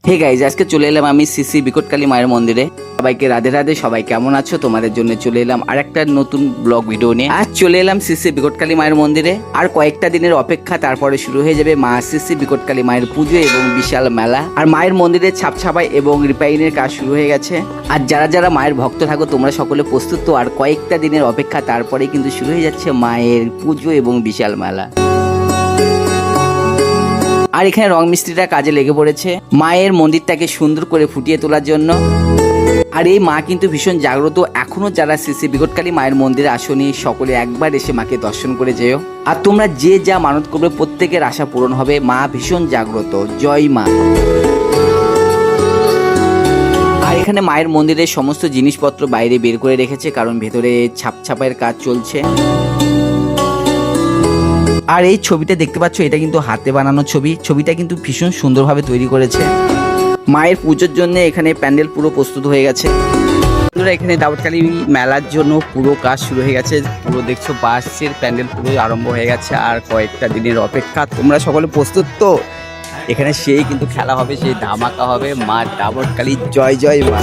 Hey guys, আজকে চলে এলাম আমি শ্রী বিকটকালী মায়ের মন্দিরে। সবাইকে রাধে রাধে। সবাই কেমন আছো? তোমাদের জন্য চলে এলাম আর একটা নতুন ব্লগ ভিডিও নিয়ে। আজ চলে এলাম শ্রী বিকটকালী মায়ের মন্দিরে। আর কয়েকটা দিনের অপেক্ষা, তারপরে শুরু হয়ে যাবে মা শ্রী বিকটকালী মায়ের পুজো এবং বিশাল মেলা। আর মায়ের মন্দিরে ছাপছাপাই এবং রিপেয়ারিংয়ের কাজ শুরু হয়ে গেছে। আর যারা যারা মায়ের ভক্ত থাকো তোমরা সকলে প্রস্তুত তো? আর কয়েকটা দিনের অপেক্ষা, তারপরেই কিন্তু শুরু হয়ে যাচ্ছে মায়ের পুজো এবং বিশাল মেলা। আর এখানে রং মিস্ত্রিরা কাজে লেগে পড়েছে মায়ের মন্দিরটাকে সুন্দর করে ফুটিয়ে তোলার জন্য। আর এই মা কিন্তু ভীষণ জাগ্রত। এখনো যারা শ্রী বিকটকালী মায়ের মন্দিরে আসনি, সকলে একবার এসে মাকে দর্শন করে যেও। আর তোমরা যে যা মানত করবে প্রত্যেকের আশা পূরণ হবে। মা ভীষণ জাগ্রত। জয় মা। আর এখানে মায়ের মন্দিরের সমস্ত জিনিসপত্র বাইরে বের করে রেখেছে, কারণ ভেতরে ছাপছাপাইয়ের কাজ চলছে। আর এই ছবিটা দেখতে পাচ্ছ, এটা কিন্তু হাতে বানানো ছবি। ছবিটা কিন্তু ভীষণ সুন্দরভাবে তৈরি করেছে। মায়ের পুজোর জন্য এখানে প্যান্ডেল পুরো প্রস্তুত হয়ে গেছে। এখানে দাউদকালী মেলার জন্য পুরো কাজ শুরু হয়ে গেছে। পুরো দেখছো বাঁশের প্যান্ডেল পুরো আরম্ভ হয়ে গেছে। আর কয়েকটা দিনের অপেক্ষা। তোমরা সকলে প্রস্তুত তো? এখানে সেই কিন্তু খেলা হবে, সেই ধামাকা হবে। মা দাউদকালী জয় জয় মা।